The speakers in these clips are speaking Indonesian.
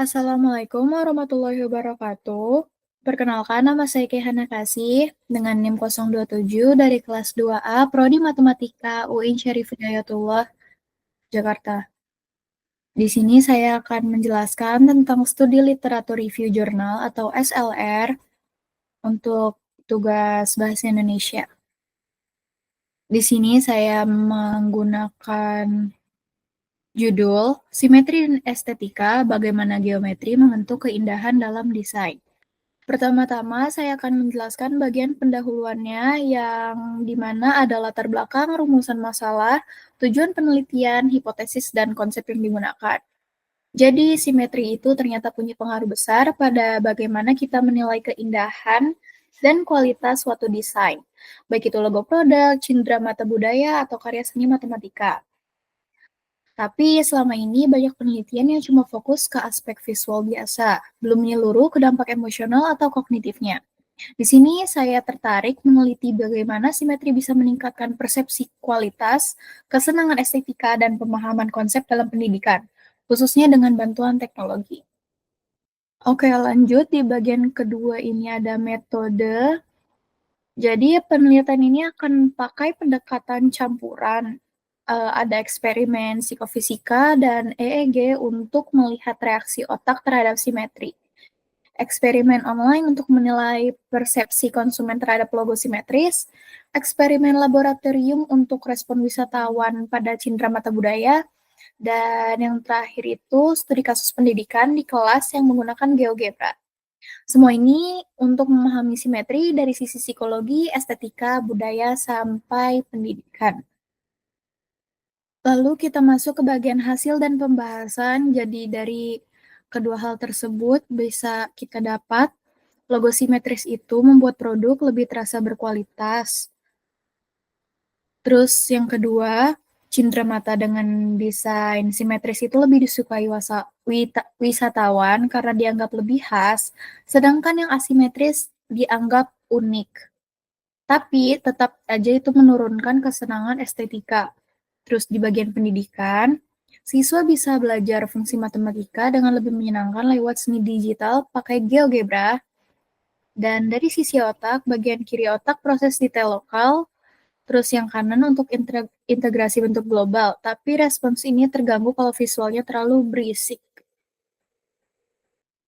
Assalamualaikum warahmatullahi wabarakatuh. Perkenalkan, nama saya Kehana Kasih dengan NIM 027 dari kelas 2A Prodi Matematika UIN Syarif Hidayatullah, Jakarta. Di sini saya akan menjelaskan tentang studi literatur review jurnal atau SLR untuk tugas bahasa Indonesia. Di sini saya menggunakan judul Simetri dan Estetika, Bagaimana Geometri Membentuk Keindahan dalam Desain. Pertama-tama, saya akan menjelaskan bagian pendahuluannya yang dimana ada latar belakang, rumusan masalah, tujuan penelitian, hipotesis, dan konsep yang digunakan. Jadi, simetri itu ternyata punya pengaruh besar pada bagaimana kita menilai keindahan dan kualitas suatu desain, baik itu logo produk, cindera mata budaya, atau karya seni matematika. Tapi selama ini banyak penelitian yang cuma fokus ke aspek visual biasa, belum menyeluruh ke dampak emosional atau kognitifnya. Di sini saya tertarik meneliti bagaimana simetri bisa meningkatkan persepsi kualitas, kesenangan estetika, dan pemahaman konsep dalam pendidikan, khususnya dengan bantuan teknologi. Oke, lanjut di bagian kedua ini ada metode. Jadi penelitian ini akan pakai pendekatan campuran. Ada eksperimen psikofisika dan EEG untuk melihat reaksi otak terhadap simetri. Eksperimen online untuk menilai persepsi konsumen terhadap logo simetris, eksperimen laboratorium untuk respon wisatawan pada cindera mata budaya, dan yang terakhir itu studi kasus pendidikan di kelas yang menggunakan GeoGebra. Semua ini untuk memahami simetri dari sisi psikologi, estetika, budaya, sampai pendidikan. Lalu kita masuk ke bagian hasil dan pembahasan. Jadi dari kedua hal tersebut bisa kita dapat logo simetris itu membuat produk lebih terasa berkualitas. Terus yang kedua, cindera mata dengan desain simetris itu lebih disukai wisatawan karena dianggap lebih khas, sedangkan yang asimetris dianggap unik. Tapi tetap aja itu menurunkan kesenangan estetika. Terus di bagian pendidikan, siswa bisa belajar fungsi matematika dengan lebih menyenangkan lewat seni digital pakai GeoGebra. Dan dari sisi otak, bagian kiri otak proses detail lokal, terus yang kanan untuk integrasi bentuk global. Tapi respons ini terganggu kalau visualnya terlalu berisik.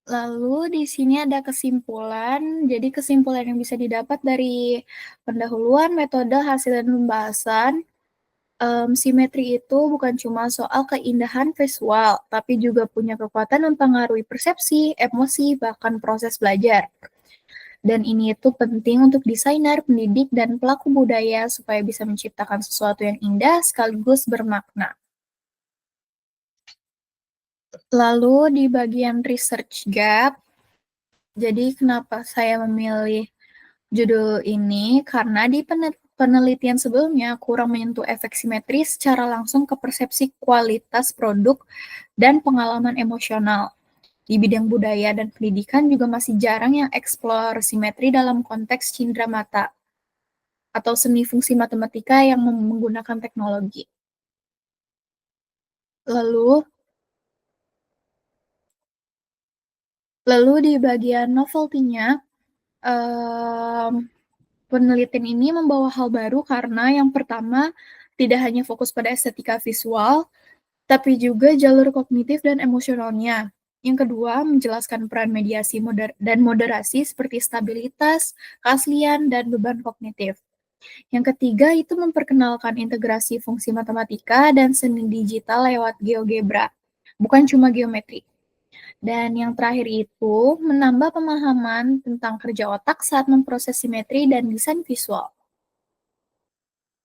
Lalu di sini ada kesimpulan. Jadi kesimpulan yang bisa didapat dari pendahuluan, metode, hasil, dan pembahasan. Simetri itu bukan cuma soal keindahan visual, tapi juga punya kekuatan mempengaruhi persepsi, emosi, bahkan proses belajar. Dan ini itu penting untuk desainer, pendidik, dan pelaku budaya supaya bisa menciptakan sesuatu yang indah sekaligus bermakna. Lalu di bagian research gap, jadi kenapa saya memilih judul ini? Karena di penelitian sebelumnya kurang menyentuh efek simetri secara langsung ke persepsi kualitas produk dan pengalaman emosional. Di bidang budaya dan pendidikan juga masih jarang yang eksplor simetri dalam konteks cindera mata atau seni fungsi matematika yang menggunakan teknologi. Lalu di bagian novelty-nya, penelitian ini membawa hal baru karena yang pertama, tidak hanya fokus pada estetika visual, tapi juga jalur kognitif dan emosionalnya. Yang kedua, menjelaskan peran mediasi dan moderasi seperti stabilitas, keaslian, dan beban kognitif. Yang ketiga, itu memperkenalkan integrasi fungsi matematika dan seni digital lewat GeoGebra, bukan cuma geometri. Dan yang terakhir itu, menambah pemahaman tentang kerja otak saat memproses simetri dan desain visual.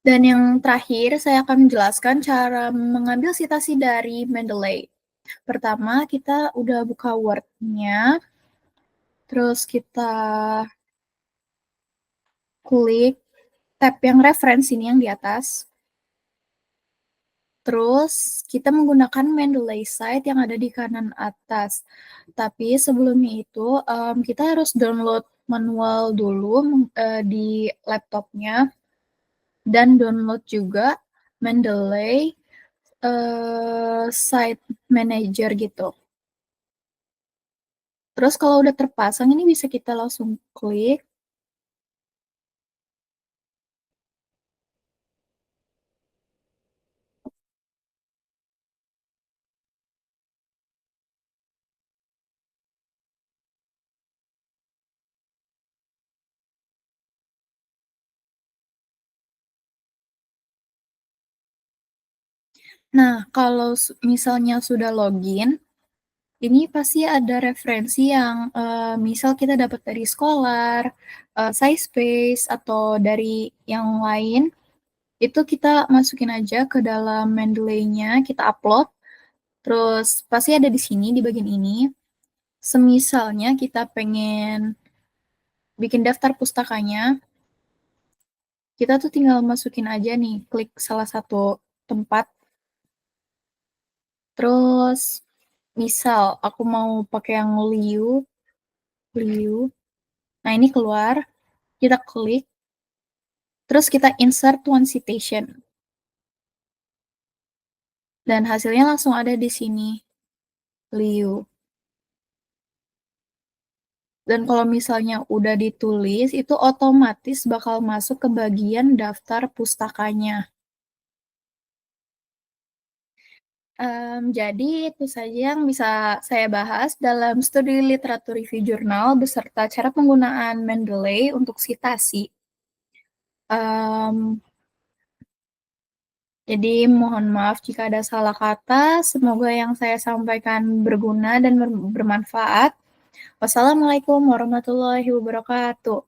Dan yang terakhir, saya akan menjelaskan cara mengambil citasi dari Mendeley. Pertama, kita udah buka Word-nya, terus kita klik tab yang reference ini yang di atas. Terus kita menggunakan Mendeley site yang ada di kanan atas. Tapi sebelumnya itu kita harus download manual dulu di laptopnya dan download juga Mendeley site manager gitu. Terus kalau udah terpasang ini bisa kita langsung klik. Nah, kalau misalnya sudah login, ini pasti ada referensi yang, misal kita dapat dari Scholar, SciSpace, atau dari yang lain, itu kita masukin aja ke dalam Mendeley-nya, kita upload, terus pasti ada di sini, di bagian ini. Semisalnya kita pengen bikin daftar pustakanya, kita tuh tinggal masukin aja nih, klik salah satu tempat, terus misal aku mau pakai yang Liu, nah ini keluar, kita klik, terus kita insert one citation, dan hasilnya langsung ada di sini, Liu. Dan kalau misalnya udah ditulis, itu otomatis bakal masuk ke bagian daftar pustakanya. Jadi itu saja yang bisa saya bahas dalam studi literatur review jurnal beserta cara penggunaan Mendeley untuk sitasi. Mmm, jadi mohon maaf jika ada salah kata, semoga yang saya sampaikan berguna dan bermanfaat. Wassalamualaikum warahmatullahi wabarakatuh.